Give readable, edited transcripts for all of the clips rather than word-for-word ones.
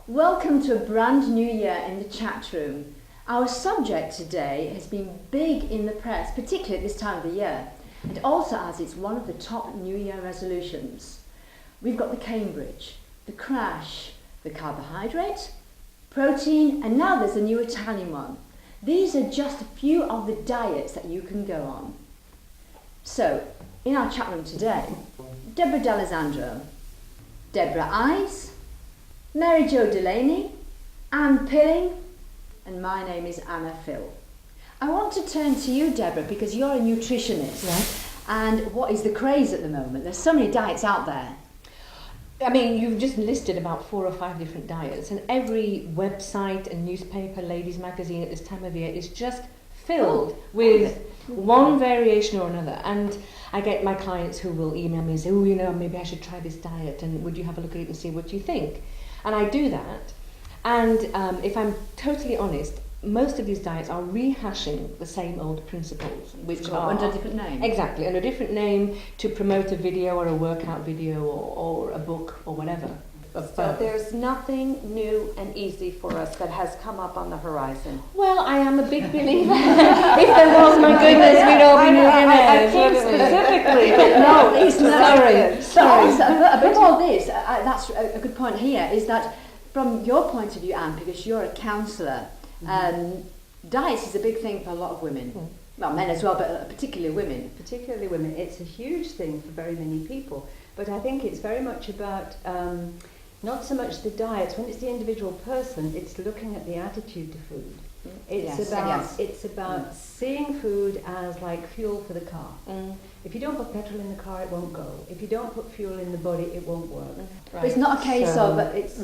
Welcome to a brand new year in the chat room. Our subject today has been big in the press, particularly at this time of the year, and also as it's one of the top New Year resolutions. We've got the Cambridge, the crash, the carbohydrate, protein, and now there's a new Italian one. These are just a few of the diets that you can go on. So, in our chat room today, Deborah D'Alessandro, Deborah Ives, Mary Jo Delaney, Anne Pilling, and my name is Anna Phil. I want to turn to you, Deborah, because you're a nutritionist. Right. And what is the craze at the moment? There's so many diets out there. I mean, you've just listed about 4 or 5 different diets, and every website and newspaper, ladies' magazine at this time of year is just filled with one variation or another. And I get my clients who will email me and say, maybe I should try this diet, and would you have a look at it and see what you think? And I do that. And if I'm totally honest, most of these diets are rehashing the same old principles, which are under a different name. Exactly, under a different name to promote a video or a workout video or a book or whatever. So there's nothing new and easy for us that has come up on the horizon. Well, I am a big believer. If there was, my goodness, we'd all be millionaires. I think specifically. No, it's not. Sorry. But all this, that's a good point here, is that from your point of view, Anne, because you're a counsellor, diets is a big thing for a lot of women. Well, men as well, but particularly women. Particularly women. It's a huge thing for very many people. But I think it's very much about not so much the diets. When it's the individual person, it's looking at the attitude to food. It's about seeing food as like fuel for the car. If you don't put petrol in the car, it won't go. If you don't put fuel in the body, it won't work. But it's not a case of it's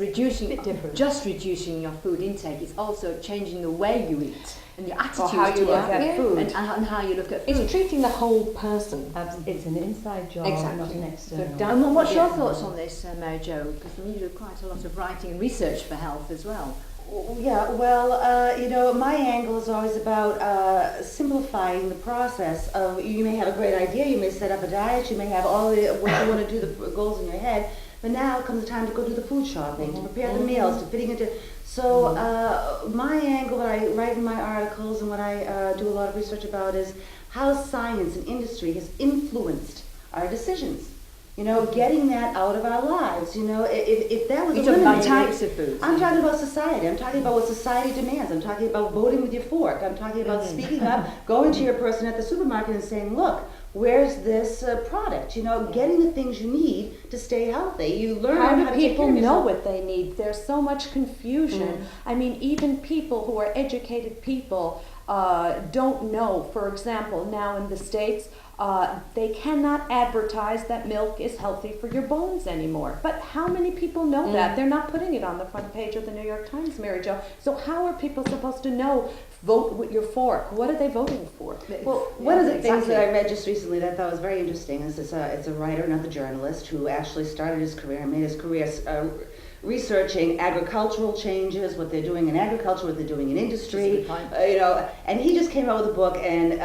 just reducing your food intake. It's also changing the way you eat and your attitude how you look at food. and how you look at food. It's treating the whole person. It's an inside job, not an external. And what's your thoughts on this, Mary Jo? Because you do quite a lot of writing and research for health as well. Yeah, well, my angle is always about simplifying the process of, you may have a great idea, you may set up a diet, you may have all the, what you want to do, the goals in your head, but now comes the time to go do the food shopping, to prepare the meals, to fitting into, so my angle, what I write in my articles and what I do a lot of research about is how science and industry has influenced our decisions. Getting that out of our lives. If that was You're talking about eliminated, types of foods. I'm talking about society. I'm talking about what society demands. I'm talking about voting with your fork. I'm talking about speaking up, going to your person at the supermarket and saying, look, where's this product? Getting the things you need to stay healthy. You learn How how do to take people care of know yourself. what they need? There's so much confusion. I mean, even people who are educated people don't know. For example, now in the States, they cannot advertise that milk is healthy for your bones anymore. But how many people know that? They're not putting it on the front page of the New York Times, Mary Jo. So how are people supposed to know? Vote with your fork. What are they voting for? Well, one of the things that I read just recently that I thought was very interesting is it's a writer, another journalist, who actually started his career and made his career researching agricultural changes, what they're doing in agriculture, what they're doing in industry, and he just came out with a book, and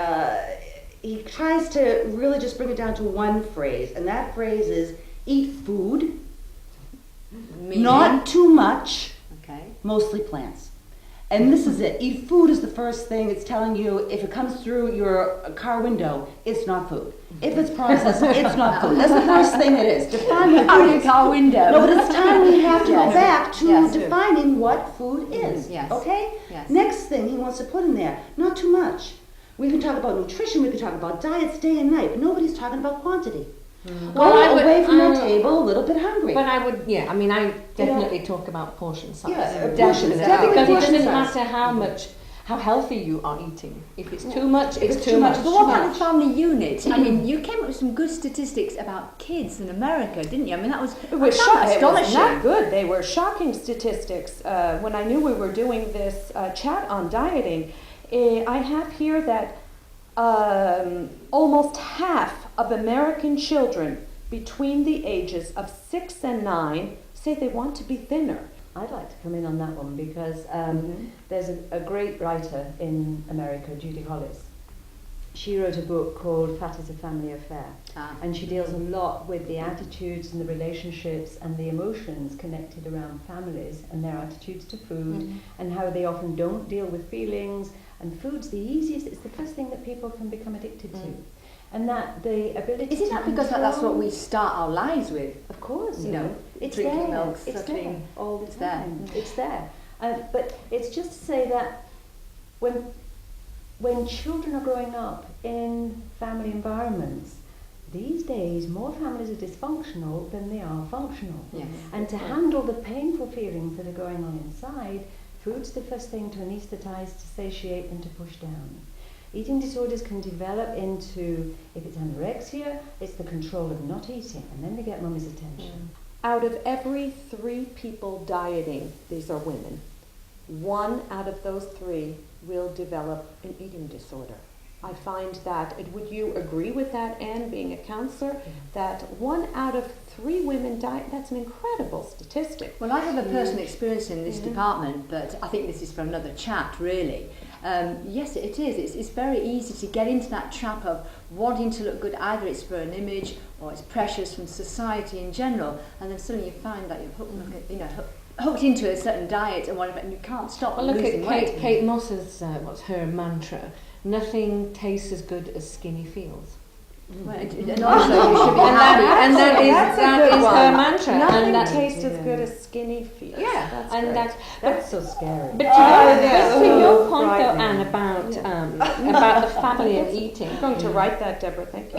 he tries to really just bring it down to one phrase, and that phrase is eat food, not too much, mostly plants. And this is it. Eat food is the first thing. It's telling you if it comes through your car window, it's not food. If it's processed, it's not food. That's the first thing it is. Define what food is. Car window. No, but it's time we have to go back to defining what food is. Yes. Okay? Yes. Next thing he wants to put in there, not too much. We can talk about nutrition, we can talk about diets day and night, but nobody's talking about quantity. Go away from the table a little bit hungry. But I definitely talk about portion size. Definitely Because it portion doesn't size. matter how healthy you are eating. If it's too much, it's too too much. much. But what kind of family unit? I mean, you came up with some good statistics about kids in America, didn't you? I mean, that was astonishing. Not good. They were shocking statistics. When I knew we were doing this chat on dieting, I have here that almost half of American children between the ages of 6 and 9 say they want to be thinner. I'd like to come in on that one because there's a great writer in America, Judy Hollis, she wrote a book called Fat is a Family Affair. And she deals a lot with the attitudes and the relationships and the emotions connected around families and their attitudes to food and how they often don't deal with feelings. And food's the easiest, it's the first thing that people can become addicted to. And that the ability Is it not because that's what we start our lives with? Of course, You know, it's drinking there, milk, it's suckling, there all the it's there. time. It's there. But it's just to say that when children are growing up in family environments, these days more families are dysfunctional than they are functional. Yes. And to handle the painful feelings that are going on inside, food's the first thing to anaesthetize, to satiate and to push down. Eating disorders can develop into, if it's anorexia, it's the control of not eating, and then they get mummy's attention. Out of every 3 people dieting, these are women, 1 out of those 3 will develop an eating disorder. I find that, and would you agree with that, Anne, being a counselor, that 1 out of 3 women diet, that's an incredible statistic. Well, I have a personal experience in this department, but I think this is for another chat, really. Yes, it is. It's very easy to get into that trap of wanting to look good. Either it's for an image or it's pressures from society in general, and then suddenly you find that you're hooked into a certain diet and whatever, and you can't stop Well, look losing at weight. Kate Moss's, what's her mantra? Nothing tastes as good as skinny feels. Well, and also you should be happy. And that is her mantra. Nothing and that, tastes as good as skinny feels. Yeah, That's and great. That's so scary. But to your point though, frightening. Anne, about the family and eating. I'm going to write that, Deborah, thank you.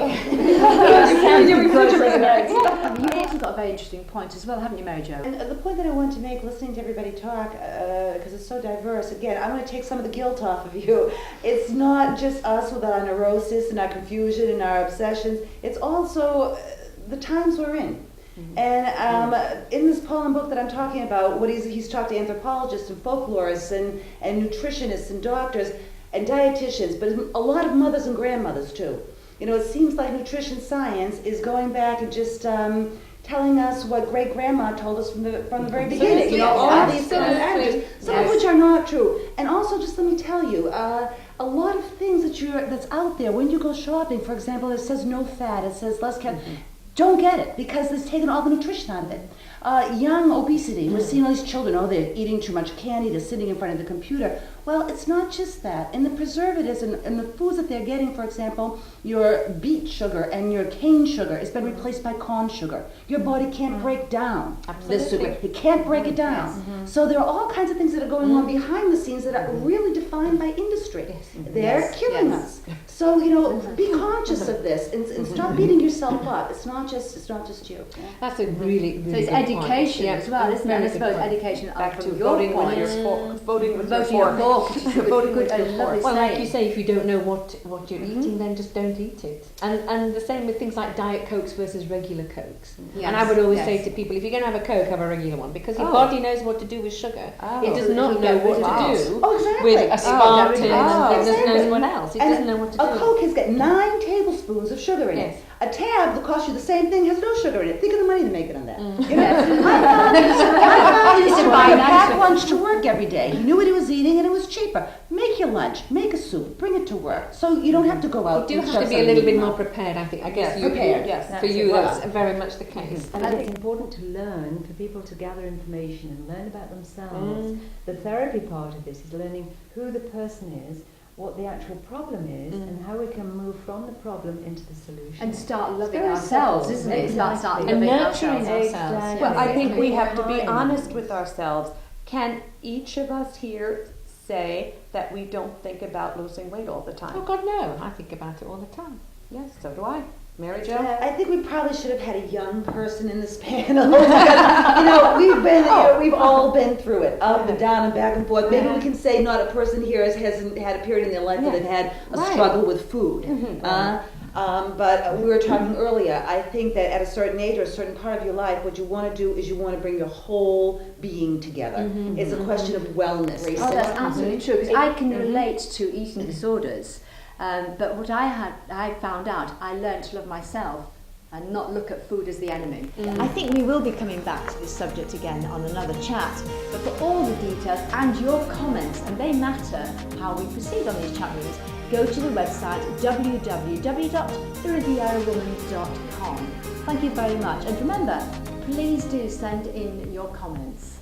You've also got a very interesting point as well, haven't you, Mary Jo? And the point that I want to make, listening to everybody talk, because it's so diverse, again, I want to take some of the guilt off of you. It's not just us with our neurosis and our confusion and our obsessions. It's also the times we're in. And in this poem book that I'm talking about, what he's talked to anthropologists and folklorists and nutritionists and doctors and dietitians, but a lot of mothers and grandmothers too. You know, it seems like nutrition science is going back and just telling us what great grandma told us from the very beginning. You know, all of these kind of attitudes, some of which are not true. And also, just let me tell you, a lot of things that's out there when you go shopping. For example, it says no fat, it says less calories. Don't get it because it's taken all the nutrition out of it. Young obesity, we're seeing all these children, they're eating too much candy, they're sitting in front of the computer. Well, it's not just that. And the preservatives and the foods that they're getting, for example, your beet sugar and your cane sugar has been replaced by corn sugar. Your body can't break down this sugar. It can't break it down. So there are all kinds of things that are going on behind the scenes that are really defined by industry. They're killing us. So, you know, be conscious of this and stop beating yourself up. It's not just you. That's a really, really So it's good education point. as well, isn't it? I suppose education Back to from your voting point. with your fork. Voting with your Voting your fork. fork, which is a Voting good, with your a lovely Well, like saying. you say, if you don't know what you're eating, then just don't eat it. And the same with things like Diet Cokes versus regular Cokes. And I would always say to people, if you're going to have a Coke, have a regular one, because your body knows what to do with sugar. It does not know what to do with aspartame, and it doesn't know what else. It doesn't know what to do. A Coke has got 9 tablespoons of sugar in it. A tab that costs you the same thing has no sugar in it. Think of the money they make it on that. You know? My father used to buy a packed lunch to work every day. He knew what he was eating and it was cheaper. Make your lunch, make a soup, bring it to work. So you don't have to go out. You do have to be a little bit more prepared, I think. I guess prepared. for you that's very much the case. And I think it's important to learn, for people to gather information and learn about themselves. The therapy part of this is learning who the person is, what the actual problem is, and how we can move from the problem into the solution. And start loving very ourselves, simple. isn't it? Start Exactly. loving And nurturing ourselves. ourselves. Well, I think we have to be Time. honest with ourselves. Can each of us here say that we don't think about losing weight all the Oh time? God, no! I think about it all the time. Yes, so do I. Mary Jo? I think we probably should have had a young person in this panel. Because, you know, we've all been through it, up and down and back and forth. Maybe we can say not a person here hasn't had a period in their life that they've had a struggle with food. But we were talking earlier, I think that at a certain age or a certain part of your life, what you want to do is you want to bring your whole being together. It's a question of wellness. Oh, that's absolutely true. Because I can relate to eating disorders. But what I found out, I learned to love myself and not look at food as the enemy. I think we will be coming back to this subject again on another chat. But for all the details and your comments, and they matter how we proceed on these chat rooms, go to the website www.therivierowoman.com. Thank you very much, and remember, please do send in your comments.